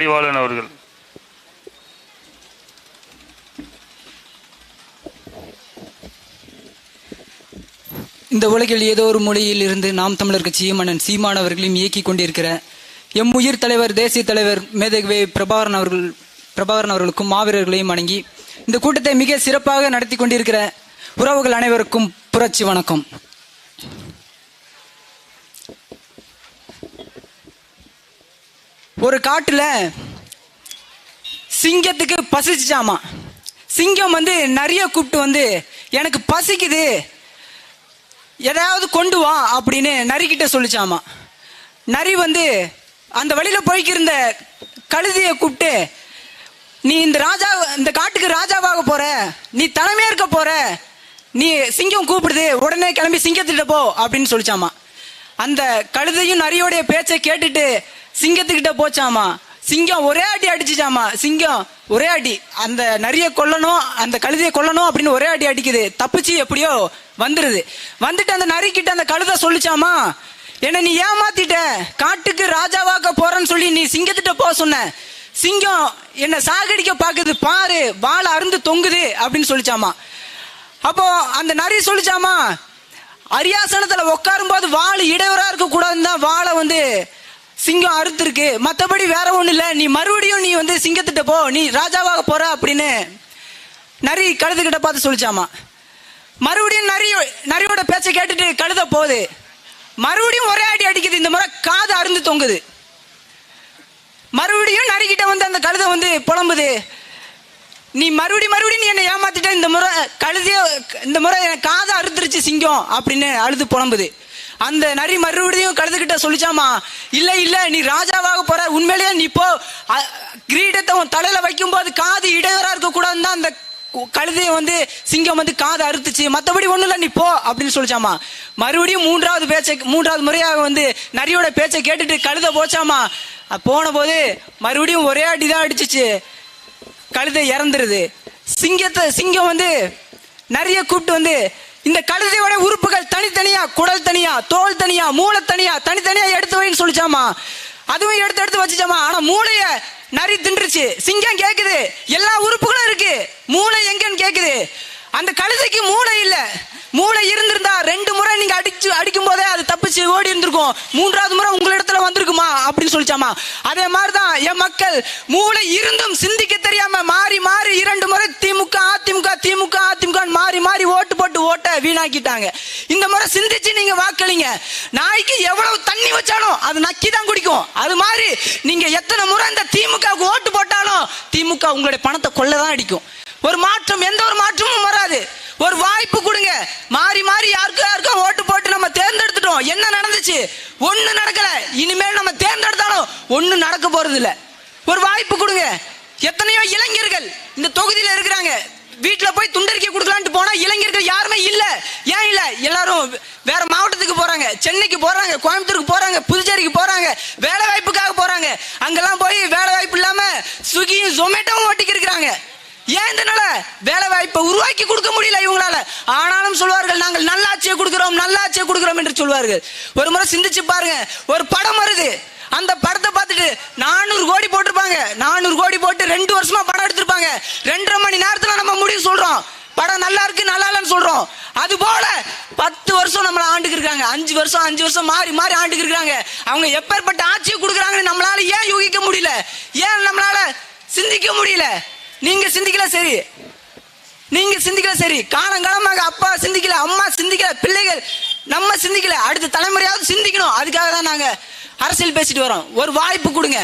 அறிவாளன் அவர்கள். இந்த உலகில் ஏதோ ஒரு மொழியில் இருந்து நாம் தமிழர் கட்சியும் அண்ணன் சீமான் அவர்களையும் இயக்கிக் கொண்டிருக்கிற எம் உயிர் தலைவர் தேசிய தலைவர் மேதகவே பிரபாகரன் அவர்களுக்கும் மாவீரர்களையும் வணங்கி இந்த கூட்டத்தை மிக சிறப்பாக நடத்தி கொண்டிருக்கிற உறவுகள் அனைவருக்கும் புரட்சி வணக்கம். ஒரு காட்டுல சிங்கத்துக்கு பசிச்சாமா. சிங்கம் நிறைய கூப்பிட்டு எனக்கு பசிக்குது, எதாவது கொண்டு வா அப்படின்னு நரிக்கிட்ட சொல்லிச்சாமா. நரி அந்த வழியில போய்க்கிருந்த கழுதையை கூப்பிட்டு, நீ இந்த காட்டுக்கு ராஜாவாக போற, நீ தலைமையா இருக்க போற, நீ சிங்கம் கூப்பிடுது, உடனே கிளம்பி சிங்கத்திட்ட போ அப்படின்னு சொல்லிச்சாமா. அந்த கழுதையும் நரியோடைய பேச்சை கேட்டுட்டு சிங்கத்துக்கிட்ட போச்சாமா. சிங்கம் ஒரே அடி அடிச்சுச்சாமா. சிங்கம் ஒரே அடி, அந்த நரிய கொல்லணும், அந்த கழுதையை கொல்லணும் அப்படின்னு ஒரே அடி அடிக்குது. தப்பிச்சு எப்படியோ வந்துட்டு அந்த நரி கிட்ட அந்த கழுதை சொல்லிச்சாமா, என்ன நீ ஏமாத்திட்ட, காட்டுக்கு ராஜாவாக்க போறன்னு சொல்லி நீ சிங்கத்திட்ட போ சொன்ன, சிங்கம் என்ன சாகடிக்க பாக்குது பாரு, வாழை அருந்து தொங்குது அப்படின்னு சொல்லிச்சாமா. அப்போ அந்த நரி சொல்லிச்சாமா, அரியாசனத்துல உட்காரும் போது வாள் இடையூறா இருக்க கூடாதுன்னு தான் வாழை சிங்கம் அறுத்திருக்கு, மற்றபடி வேற ஒண்ணு இல்ல, நீ மறுபடியும் நீ சிங்கத்திட்ட போ, நீ ராஜாவாக போற அப்படின்னு நரி கழுதுகிட்ட பார்த்து சொல்லிச்சாமா. மறுபடியும் நரியோட பேச்சை கேட்டுட்டு கழுத போகுது. மறுபடியும் ஒரே அடி அடிக்குது, இந்த முறை காது அருந்து தொங்குது. மறுபடியும் நரிக்கிட்ட அந்த கழுதை புலம்புது, நீ மறுபடியும் நீ என்ன ஏமாத்திட்ட, இந்த முறை காதை அறுத்துருச்சு சிங்கம் அப்படின்னு அழுது புலம்புது. அந்த நரி மறுபடியும் கழுதுகிட்ட சொல்லிச்சாமா, இல்ல நீ ராஜாவாக போற, உண்மையிலேயே நீ போ, கிரீடத்தை உன் தலையில வைக்கும் போது காது இடையூறா இருக்க கூடாதுன்னு தான் அந்த கழுதைய சிங்கம் காதை அறுத்துச்சு, மற்றபடி ஒண்ணும் இல்ல, நீ போ அப்படின்னு சொல்லிச்சாமா. மறுபடியும் மூன்றாவது முறையாக நரியோட பேச்சை கேட்டுட்டு கழுதை போச்சாமா. போன போது மறுபடியும் ஒரே அடிதான் அடிச்சிச்சு, கழுதை இறந்துருது. சிங்கம் நிறைய கூப்பிட்டு இந்த கழுதையோட உறுப்புகள் தனித்தனியா, குடல் தனியா, தோல் தனியா, மூளை தனியா, தனித்தனியா எடுத்து வைன்னு சொல்லிச்சாமா. அதுவும் எடுத்து வச்சுச்சாமா. ஆனா மூளைய நரி தின்றுச்சு. சிங்கம் கேக்குது, எல்லா உறுப்புகளும் இருக்கு, மூளை எங்கன்னு கேக்குது. அந்த கழுதைக்கு மூளை இல்ல. மூளை இருந்திருந்தா 2 முறை நீங்க அடிக்கும் போதே அது தப்பிச்சு ஓடி இருந்திருக்கும், 3வது முறை உங்க இடத்துல வந்திருக்குமா அப்படின்னு சொல்லிச்சாமா. அதே மாதிரிதான் என் மக்கள் மூளை இருந்தும் சிந்திக்க தெரியாம மாறி 2 முறை திமுக அதிமுக மாறி ஓட்டு போட்டு ஓட்ட வீணாக்கிட்டாங்க. இந்த முறை சிந்திச்சு நீங்க வாக்களிங்க. நாய்க்கு எவ்வளவு தண்ணி வச்சாலும் அது நக்கி தான் குடிக்கும். அது மாதிரி நீங்க எத்தனை முறை இந்த திமுக ஓட்டு போட்டாலும் திமுக உங்களுடைய பணத்தை கொள்ளதான் அடிக்கும். ஒரு மாற்றம், எந்த ஒரு மாற்றமும் வராது. ஒரு வாய்ப்பு கொடுங்க. மாறி யாருக்கோ ஓட்டு போட்டு நம்ம தேர்ந்தெடுத்துட்டோம், என்ன நடந்துச்சு? ஒண்ணு நடக்கல. இனிமேல் நம்ம தேர்ந்தெடுத்தாலும் ஒண்ணு நடக்க போறது இல்ல. ஒரு வாய்ப்பு கொடுங்க. எத்தனையோ இளைஞர்கள் இந்த தொகுதியில இருக்கிறாங்க, வீட்டுல போய் துண்டறிக்கை கொடுக்கலான்ட்டு போனா இளைஞர்கள் யாருமே இல்ல. ஏன் இல்ல? எல்லாரும் வேற மாவட்டத்துக்கு போறாங்க, சென்னைக்கு போறாங்க, கோயம்புத்தூருக்கு போறாங்க, புதுச்சேரிக்கு போறாங்க, வேலை வாய்ப்புக்காக போறாங்க. அங்கெல்லாம் போய் வேலை வாய்ப்பு இல்லாம ஸ்விக்கியும் ஜொமேட்டோவும் ஓட்டிக்கு இருக்கிறாங்க. ஏன் இதனால வேலை வாய்ப்பை உருவாக்கி கொடுக்க முடியல இவங்களால. ஆனாலும் சொல்வார்கள், நாங்கள் நல்லாட்சியை கொடுக்கிறோம் என்று சொல்வார்கள். ஒரு முறை சிந்திச்சு பாருங்க. ஒரு படம் வருது, அந்த படத்தை பார்த்துட்டு 400 கோடி போட்டிருப்பாங்க. 400 கோடி போட்டு 2 வருஷமா படம் எடுத்திருப்பாங்க. 2.5 மணி நேரத்துல நம்ம முடிவு சொல்றோம், படம் நல்லா இருக்கு நல்லா இல்லைன்னு சொல்றோம். அது போல 10 வருஷம் நம்மள ஆண்டுக்கு இருக்காங்க, 5 வருஷம் மாறி ஆண்டுக்கு இருக்காங்க. அவங்க எப்பேற்பட்ட ஆட்சியை கொடுக்குறாங்கன்னு நம்மளால ஏன் யூகிக்க முடியல? ஏன் நம்மளால சிந்திக்க முடியல? நீங்க சிந்திக்கல சரி, காலங்காலமாக அப்பா சிந்திக்கல, அம்மா சிந்திக்கல, பிள்ளைகள் நம்ம சிந்திக்கல, அடுத்த தலைமுறையாவது சிந்திக்கணும். அதுக்காக தான் நாங்க அரசியல் பேசிட்டு வரோம். ஒரு வாய்ப்பு கொடுங்க.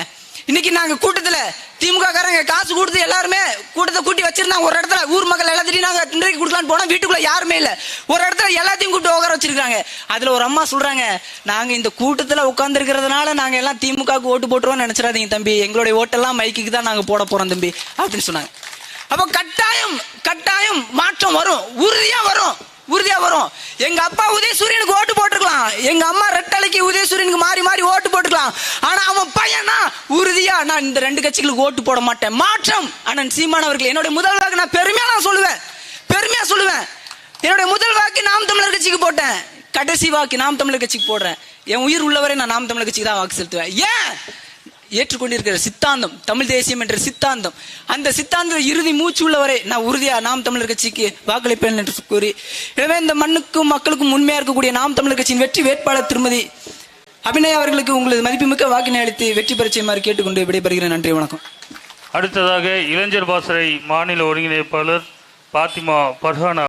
இன்னைக்கு நாங்க கூட்டத்துல திமுக காரங்க காசு கொடுத்து எல்லாருமே கூட்டத்தை கூட்டி வச்சிருந்தாங்க. ஒரு இடத்துல ஊர் மக்கள் எல்லாத்தையும் நாங்க இன்றைக்கு கொடுக்கலான்னு போனா வீட்டுக்குள்ள யாருமே இல்ல. ஒரு இடத்துல எல்லாத்தையும் கூப்பிட்டு உட்கார வச்சிருக்காங்க. அதுல ஒரு அம்மா சொல்றாங்க, நாங்க இந்த கூட்டத்துல உட்கார்ந்து இருக்கிறதுனால நாங்க எல்லாம் திமுகவுக்கு ஓட்டு போட்டுருவோம் நினைச்சிடாதீங்க தம்பி, எங்களுடைய ஓட்டெல்லாம் மைக்கு தான் நாங்க போட போறோம் தம்பி அப்படின்னு சொன்னாங்க. அப்ப கட்டாயம் மாற்றம் வரும், உறுதியா வரும். எங்க அப்பா உதயசூரியனுக்கு ஓட்டு போட்டுருக்கலாம், எங்க அம்மா ரெட்டலைக்கு உதயசூரியனுக்கு மாறி ஓட்டு போட்டுக்கலாம். ஆனா அவன் பையனா உறுதியா நான் இந்த 2 கட்சிகளுக்கு ஓட்டு போட மாட்டேன். மாற்றம் அண்ணன் சீமான் அவர்கள். என்னுடைய முதல் வாக்கு நான் பெருமையா சொல்லுவேன். என்னுடைய முதல் வாக்கு நாம் தமிழர் கட்சிக்கு போட்டேன், கடைசி வாக்கு நாம் தமிழர் கட்சிக்கு போடுறேன். என் உயிர் உள்ளவரை நான் நாம் தமிழர் கட்சிக்கு தான் வாக்கு செலுத்துவேன். ஏன் ஏற்றுக்கொண்டிருக்கிற சித்தாந்தம் தமிழ் தேசியம் என்ற சித்தாந்தம், அந்த சித்தாந்த இறுதி மூச்சு உள்ளவரை நான் உறுதியா நாம் தமிழர் கட்சிக்கு வாக்களிப்பேன் என்று கூறி, எனவே இந்த மண்ணுக்கும் மக்களுக்கும் உண்மையா இருக்கக்கூடிய நாம் தமிழர் கட்சியின் வெற்றி வேட்பாளர் திருமதி அபிநயா அவர்களுக்கு உங்களது மதிப்புமிக்க வாக்கினை அளித்து வெற்றி பெற செய்யுமாறு கேட்டுக்கொண்டு விடைபெறுகிறேன். நன்றி, வணக்கம். அடுத்ததாக இளைஞர் பாசறை மாநில ஒருங்கிணைப்பாளர் பாத்திமா பர்ஹானா